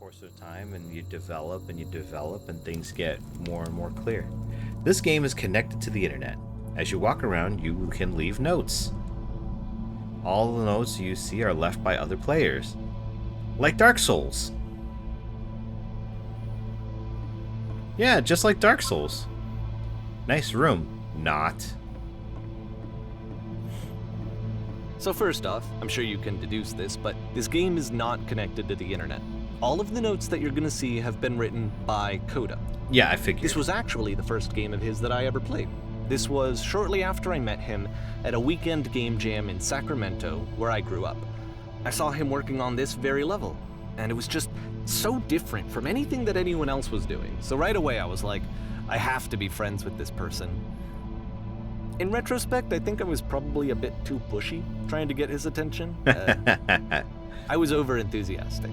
course of time, and you develop and you develop, and things get more and more clear. This game is connected to the internet. As you walk around, you can leave notes. All the notes you see are left by other players, like Dark Souls. Yeah, just like Dark Souls. Nice room. Not. So first off, I'm sure you can deduce this, but this game is not connected to the internet. All of the notes that you're gonna see have been written by Coda. Yeah, I figured. This was actually the first game of his that I ever played. This was shortly after I met him at a weekend game jam in Sacramento, where I grew up. I saw him working on this very level, and it was just so different from anything that anyone else was doing. So right away I was like, I have to be friends with this person. In retrospect, I think I was probably a bit too pushy trying to get his attention. I was over-enthusiastic.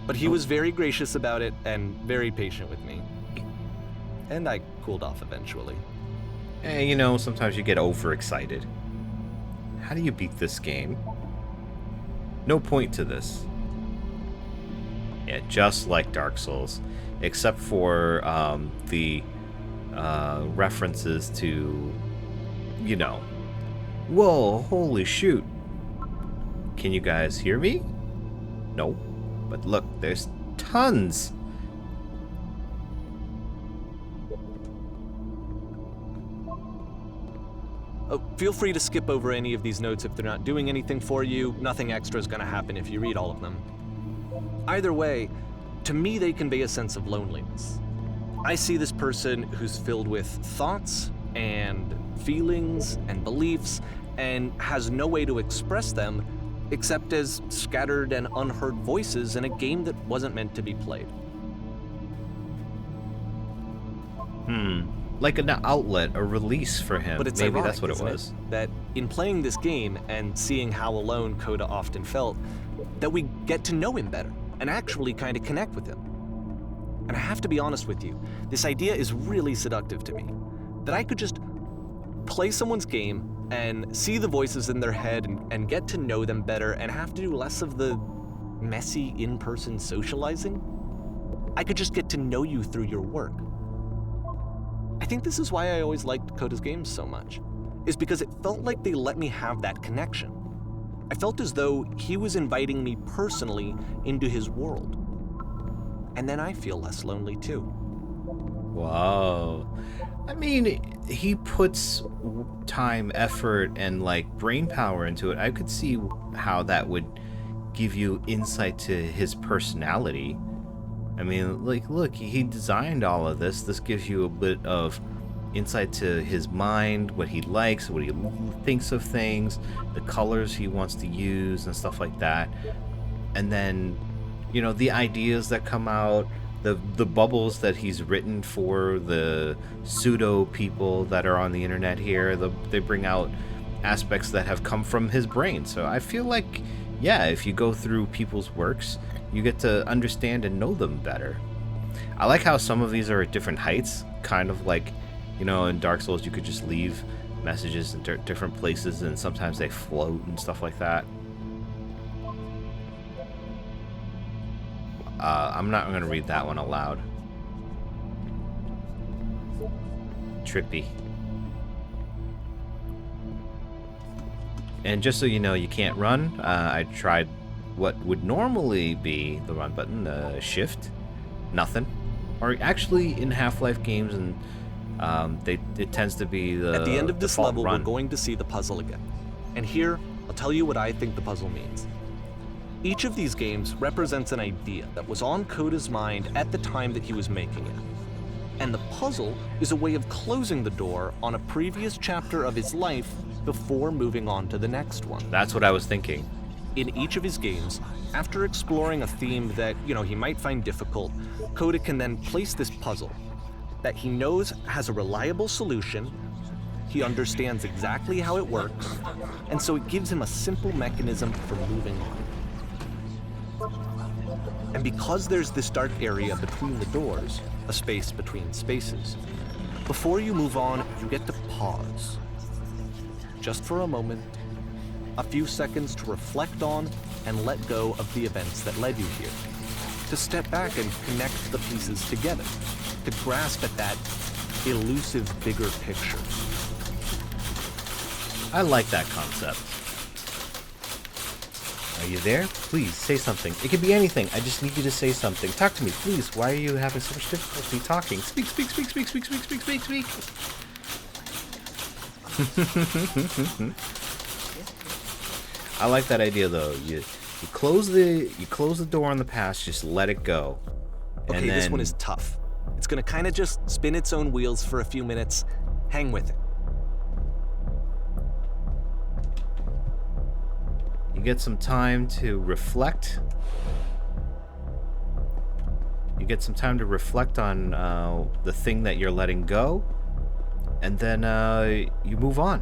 But he was very gracious about it and very patient with me. And I cooled off eventually. Hey, you know, sometimes you get overexcited. How do you beat this game? No point to this. Yeah, just like Dark Souls. Except for the references to, you know. Whoa, holy shoot. Can you guys hear me? No. But look, there's tons. Oh, feel free to skip over any of these notes if they're not doing anything for you. Nothing extra is going to happen if you read all of them. Either way, to me they convey a sense of loneliness. I see this person who's filled with thoughts and feelings and beliefs and has no way to express them except as scattered and unheard voices in a game that wasn't meant to be played. Like an outlet, a release for him. But it's Maybe ironic, that's what it isn't was. That in playing this game and seeing how alone Coda often felt, that we get to know him better and actually kind of connect with him. And I have to be honest with you, this idea is really seductive to me. That I could just play someone's game and see the voices in their head and get to know them better and have to do less of the messy in-person socializing. I could just get to know you through your work. I think this is why I always liked Coda's games so much, is because it felt like they let me have that connection. I felt as though he was inviting me personally into his world. And then I feel less lonely too. Whoa. I mean, he puts time, effort, and like brain power into it. I could see how that would give you insight to his personality. I mean, like, look, he designed all of this. This gives you a bit of insight to his mind, what he likes, what he thinks of things, the colors he wants to use, and stuff like that. And then, you know, the ideas that come out, the bubbles that he's written for the pseudo people that are on the internet here. They bring out aspects that have come from his brain. So I feel like, yeah, if you go through people's works, you get to understand and know them better. I like how some of these are at different heights, kind of like, you know, in Dark Souls you could just leave messages in different places, and sometimes they float and stuff like that. I'm not going to read that one aloud. Trippy. And just so you know, you can't run. I tried what would normally be the run button, the shift. Nothing. Or actually, in Half-Life games, and it tends to be the At the end of this level, run. we're going to see the puzzle again. And here, I'll tell you what I think the puzzle means. Each of these games represents an idea that was on Coda's mind at the time that he was making it. And the puzzle is a way of closing the door on a previous chapter of his life before moving on to the next one. That's what I was thinking. In each of his games, after exploring a theme that, he might find difficult, Coda can then place this puzzle that he knows has a reliable solution, he understands exactly how it works, and so it gives him a simple mechanism for moving on. And because there's this dark area between the doors, a space between spaces, before you move on, you get to pause. Just for a moment, a few seconds to reflect on and let go of the events that led you here. to step back and connect the pieces together, to grasp at that elusive bigger picture. I like that concept. Are you there? Please, say something. It could be anything. I just need you to say something. Talk to me, please. Why are you having so much difficulty talking? Speak, speak, speak, speak, speak, speak, speak, speak, speak. I like that idea though. You close the door on the past, just let it go. Okay, and then, this one is tough. It's gonna kind of just spin its own wheels for a few minutes. Hang with it. You get some time to reflect. You get some time to reflect on the thing that you're letting go, and then you move on.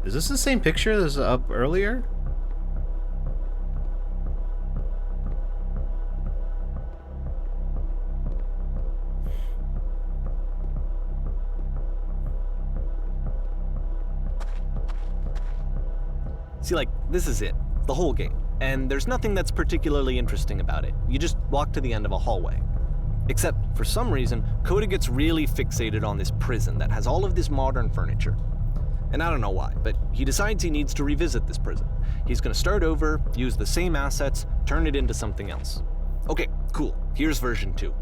Is this the same picture that was up earlier? See, like, this is it. The whole game. And there's nothing that's particularly interesting about it. You just walk to the end of a hallway. Except, for some reason, Coda gets really fixated on this prison that has all of this modern furniture. And I don't know why, but he decides he needs to revisit this prison. He's gonna start over, use the same assets, turn it into something else. Okay, cool. Here's version 2.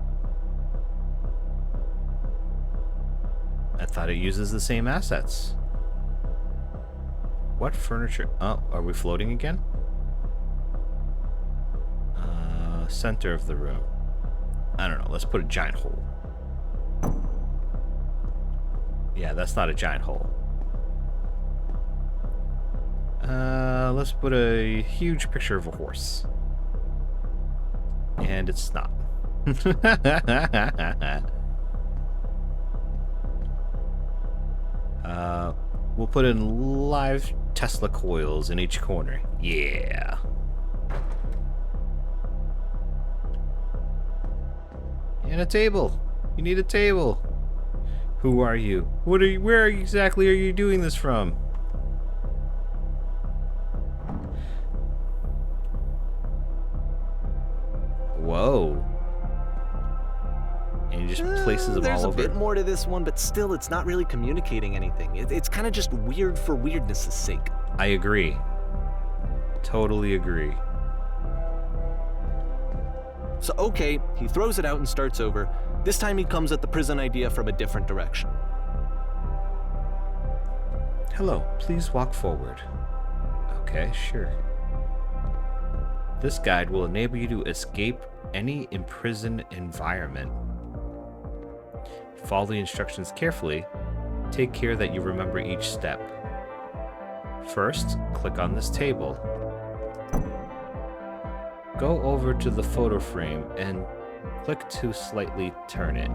I thought it uses the same assets. What furniture? Oh, are we floating again? Center of the room. I don't know. Let's put a giant hole. Yeah, that's not a giant hole. Let's put a huge picture of a horse. And it's not. We'll put in live Tesla coils in each corner. Yeah. And a table. You need a table. Who are you? What are you? Where exactly are you doing this from? Whoa. And he just places them There's all a over. bit more to this one, but still, it's not really communicating anything. It's kind of just weird for weirdness' sake. I agree. Totally agree. So, okay, he throws it out and starts over. This time he comes at the prison idea from a different direction. Hello, please walk forward. Okay, sure. This guide will enable you to escape any imprisoned environment. Follow the instructions carefully. Take care that you remember each step. First, click on this table. Go over to the photo frame and click to slightly turn it.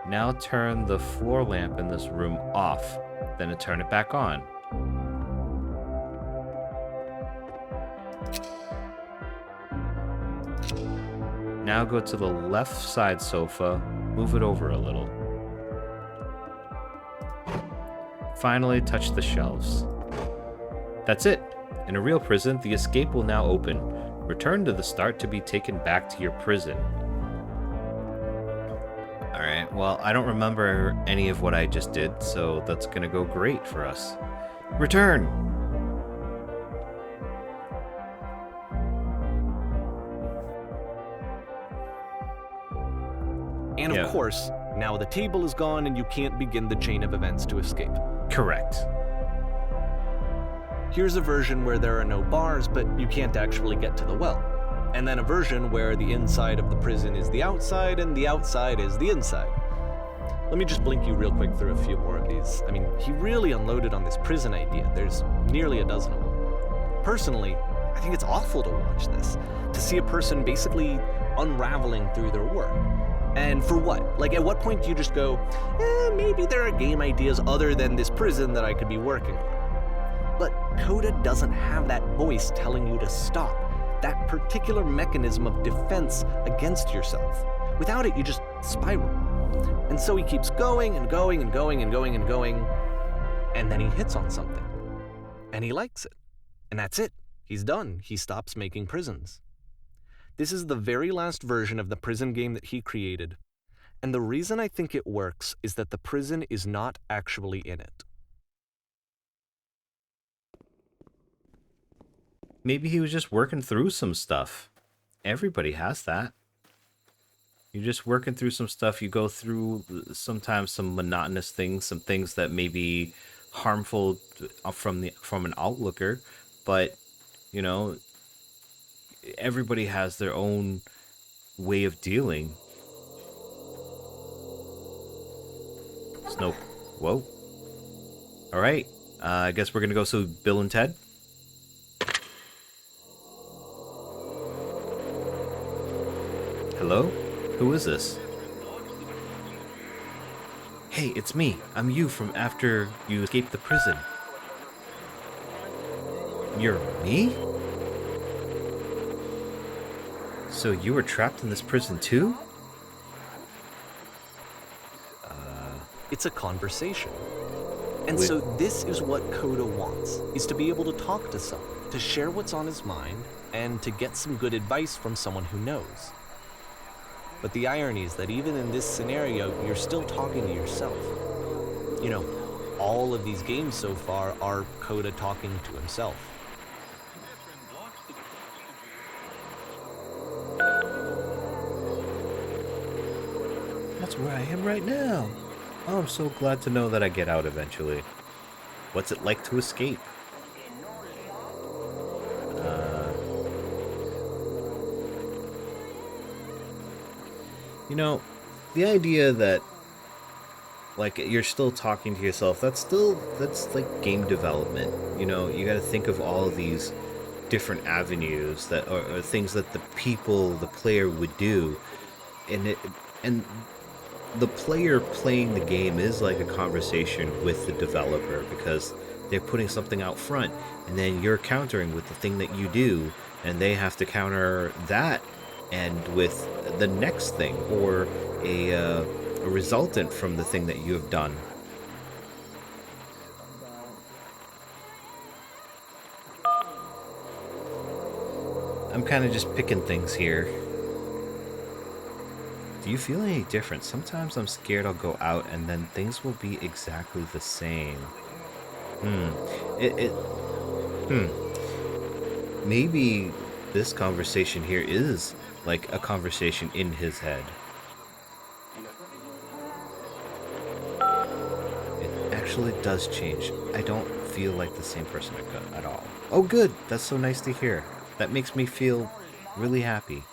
Now turn the floor lamp in this room off, then turn it back on. Now go to the left side sofa, move it over a little. Finally, touch the shelves. That's it. In a real prison, the escape will now open. Return to the start to be taken back to your prison. Alright, well, I don't remember any of what I just did, so that's gonna go great for us. Return! And of Yeah. course, now the table is gone and you can't begin the chain of events to escape. Correct. Here's a version where there are no bars, but you can't actually get to the well. And then a version where the inside of the prison is the outside and the outside is the inside. Let me just blink you real quick through a few more of these. I mean, he really unloaded on this prison idea. There's nearly a dozen of them. Personally, I think it's awful to watch this, to see a person basically unraveling through their work. And for what? Like, at what point do you just go, maybe there are game ideas other than this prison that I could be working on? But Coda doesn't have that voice telling you to stop, that particular mechanism of defense against yourself. Without it, you just spiral. And so he keeps going and going and going and going and going, and then he hits on something. And he likes it. And that's it. He's done. He stops making prisons. This is the very last version of the prison game that he created. And the reason I think it works is that the prison is not actually in it. Maybe he was just working through some stuff. Everybody has that. You're just working through some stuff. You go through sometimes some monotonous things, some things that may be harmful from an outlooker, but you know, everybody has their own way of dealing. Snoke. Whoa. All right. I guess we're gonna go see Bill and Ted. Hello? Who is this? Hey, it's me. I'm you from after you escaped the prison. You're me? So you were trapped in this prison too? It's a conversation. And Wait. so this is what Coda wants, is to be able to talk to someone, to share what's on his mind, and to get some good advice from someone who knows. But the irony is that even in this scenario, you're still talking to yourself. You know, all of these games so far are Coda talking to himself. That's where I am right now. Oh, I'm so glad to know that I get out eventually. What's it like to escape? You know, the idea that like you're still talking to yourself, that's like game development. You know, you got to think of all of these different avenues that or things that the player would do, and the player playing the game is like a conversation with the developer because they're putting something out front and then you're countering with the thing that you do and they have to counter that and with the next thing or a resultant from the thing that you have done. I'm kind of just picking things here. Do you feel any different? Sometimes I'm scared I'll go out and then things will be exactly the same. Maybe this conversation here is like a conversation in his head. It actually does change. I don't feel like the same person at all. Oh, good. That's so nice to hear. That makes me feel really happy.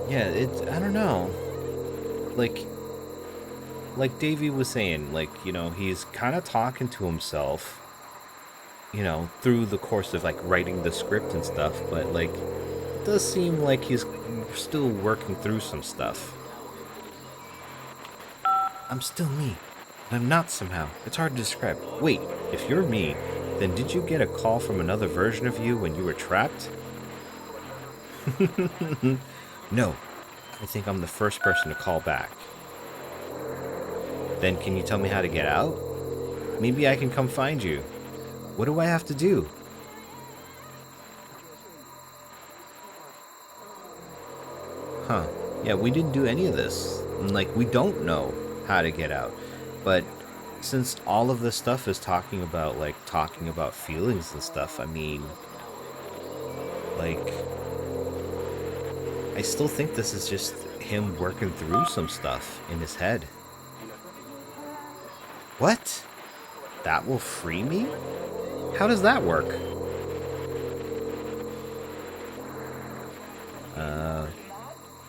Yeah, I don't know. Like Davey was saying, like, you know, he's kind of talking to himself, you know, through the course of like writing the script and stuff, but like it does seem like he's still working through some stuff. I'm still me, but I'm not somehow. It's hard to describe. Wait, if you're me, then did you get a call from another version of you when you were trapped? No, I think I'm the first person to call back. Then can you tell me how to get out? Maybe I can come find you. What do I have to do? Huh. Yeah, we didn't do any of this. And, like, we don't know how to get out. But since all of this stuff is talking about feelings and stuff, I mean, like, I still think this is just him working through some stuff in his head. What? That will free me? How does that work?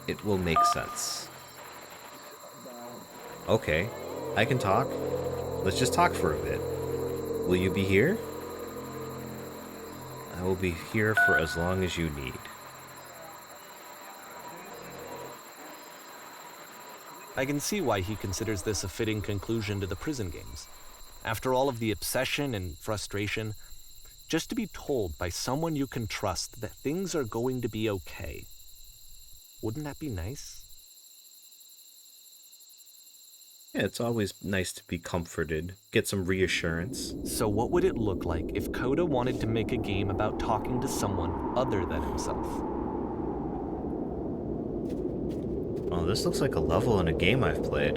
It will make sense. Okay, I can talk. Let's just talk for a bit. Will you be here? I will be here for as long as you need. I can see why he considers this a fitting conclusion to the prison games. After all of the obsession and frustration, just to be told by someone you can trust that things are going to be okay. Wouldn't that be nice? Yeah, it's always nice to be comforted, get some reassurance. So what would it look like if Coda wanted to make a game about talking to someone other than himself? Oh, this looks like a level in a game I've played.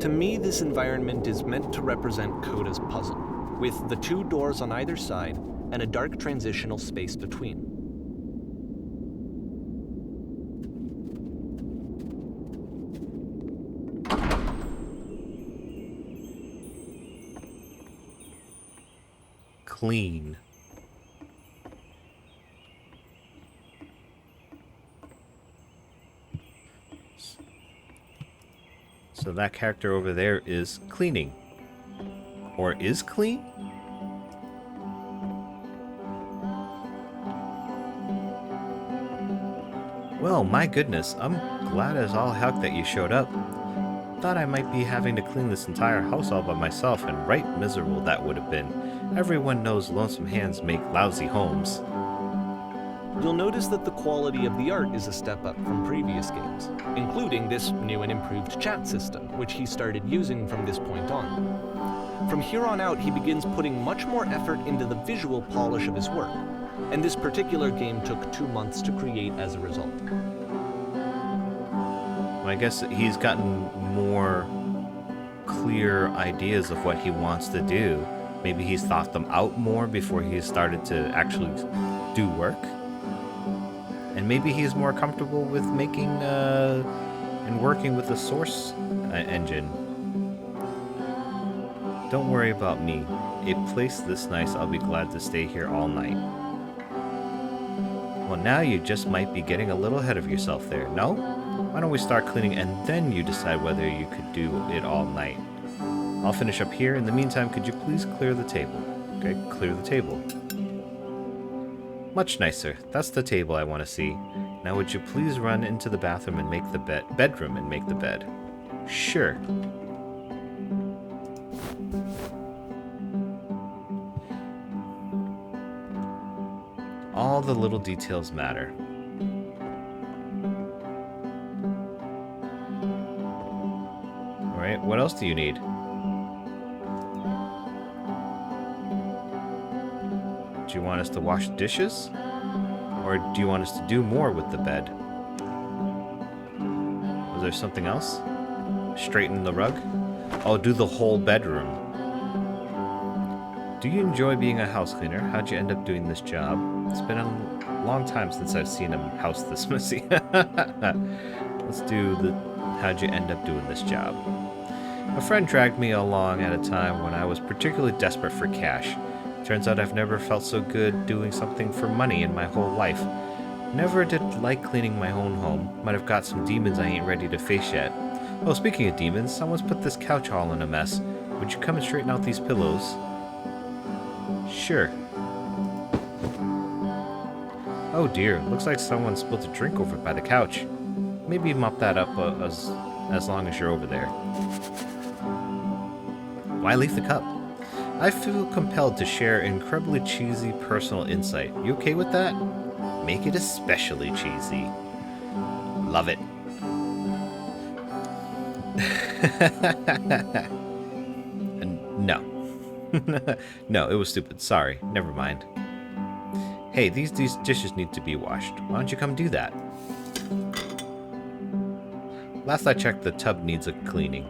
To me, this environment is meant to represent Coda's puzzle, with the 2 doors on either side and a dark transitional space between. Clean. So that character over there is cleaning. Or is clean? Well, my goodness, I'm glad as all heck that you showed up. Thought I might be having to clean this entire house all by myself, and right miserable that would have been. Everyone knows lonesome hands make lousy homes. You'll notice that the quality of the art is a step up from previous games, including this new and improved chat system, which he started using from this point on. From here on out, he begins putting much more effort into the visual polish of his work, and this particular game took 2 months to create as a result. I guess he's gotten more clear ideas of what he wants to do. Maybe he's thought them out more before he started to actually do work. And maybe he's more comfortable with making and working with the source engine. Don't worry about me. A place this nice, I'll be glad to stay here all night. Well, now you just might be getting a little ahead of yourself there, no? Why don't we start cleaning and then you decide whether you could do it all night? I'll finish up here. In the meantime, could you please clear the table? Okay, clear the table. Much nicer. That's the table I want to see. Now would you please run into the bathroom and make the bedroom and make the bed? Sure. All the little details matter. Alright, what else do you need? Do you want us to wash dishes? Or do you want us to do more with the bed? Was there something else? Straighten the rug? Oh, do the whole bedroom. Do you enjoy being a house cleaner? How'd you end up doing this job? It's been a long time since I've seen a house this messy. Let's do the how'd you end up doing this job? A friend dragged me along at a time when I was particularly desperate for cash. Turns out I've never felt so good doing something for money in my whole life. Never did like cleaning my own home. Might have got some demons I ain't ready to face yet. Oh, speaking of demons, someone's put this couch all in a mess. Would you come and straighten out these pillows? Sure. Oh dear, looks like someone spilled a drink over by the couch. Maybe mop that up as long as you're over there. Why leave the cup? I feel compelled to share incredibly cheesy personal insight. You okay with that? Make it especially cheesy. Love it. No. No, it was stupid. Sorry. Never mind. Hey, these dishes need to be washed. Why don't you come do that? Last I checked, the tub needs a cleaning.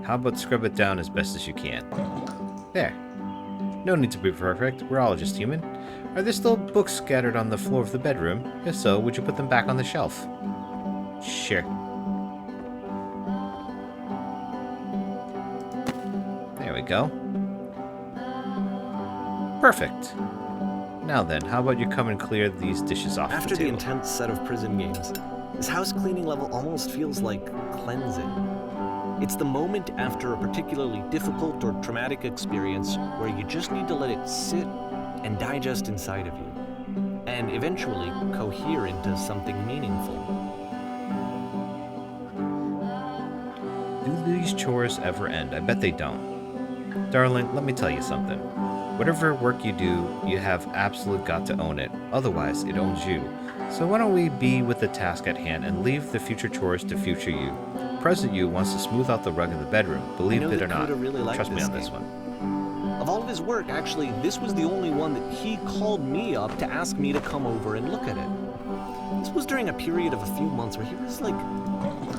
How about scrub it down as best as you can? There. No need to be perfect. We're all just human. Are there still books scattered on the floor of the bedroom? If so, would you put them back on the shelf? Sure. There we go. Perfect. Now then, how about you come and clear these dishes off After the the table? intense set of prison games, this house cleaning level almost feels like cleansing. It's the moment after a particularly difficult or traumatic experience where you just need to let it sit and digest inside of you, and eventually cohere into something meaningful. Do these chores ever end? I bet they don't. Darling, let me tell you something. Whatever work you do, you have absolute got to own it. Otherwise, it owns you. So why don't we be with the task at hand and leave the future chores to future you? present you wants to smooth out the rug in the bedroom, believe know it that or not. Coda really liked Trust me this on this game. one. Of all of his work, actually, this was the only one that he called me up to ask me to come over and look at it. This was during a period of a few months where he was like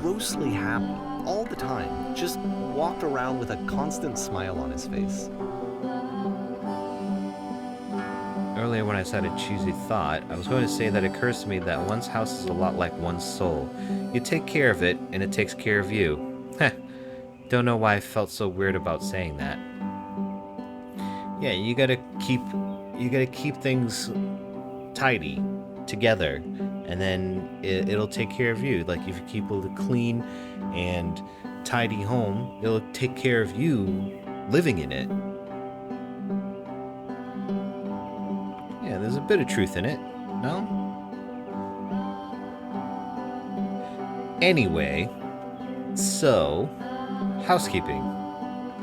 grossly happy all the time, just walked around with a constant smile on his face. Earlier when I said a cheesy thought, I was going to say that it occurs to me that one's house is a lot like one's soul. You take care of it, and it takes care of you. Heh. Don't know why I felt so weird about saying that. Yeah, you gotta keep things tidy together, and then it'll take care of you. Like if you keep a clean and tidy home, it'll take care of you living in it. Yeah, there's a bit of truth in it. No? Anyway, so housekeeping.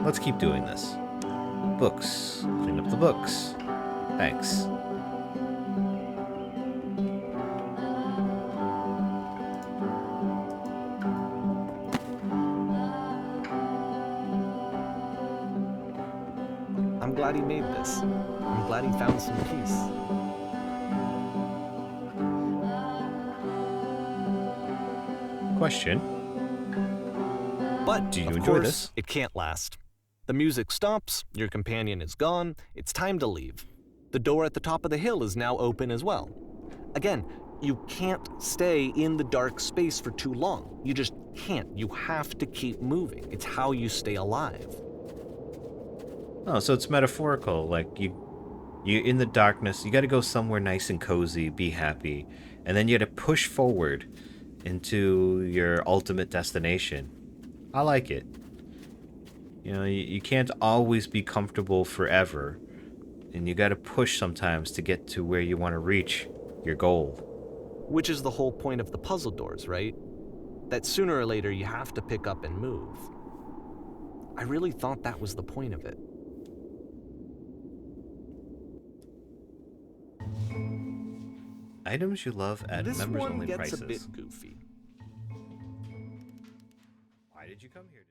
Let's keep doing this. Books. Clean up the books. Thanks. I'm glad he made this. I'm glad he found some peace. Question. But, Do you of enjoy course, this? it can't last. The music stops, your companion is gone, it's time to leave. The door at the top of the hill is now open as well. Again, you can't stay in the dark space for too long. You just can't. You have to keep moving. It's how you stay alive. Oh, so it's metaphorical. Like you're in the darkness. You got to go somewhere nice and cozy, be happy, and then you got to push forward into your ultimate destination. I like it. You know, you can't always be comfortable forever, and you got to push sometimes to get to where you want to reach your goal. Which is the whole point of the puzzle doors, right? That sooner or later you have to pick up and move. I really thought that was the point of it. Items you love at This members one only gets prices. a bit goofy. Why did you come here?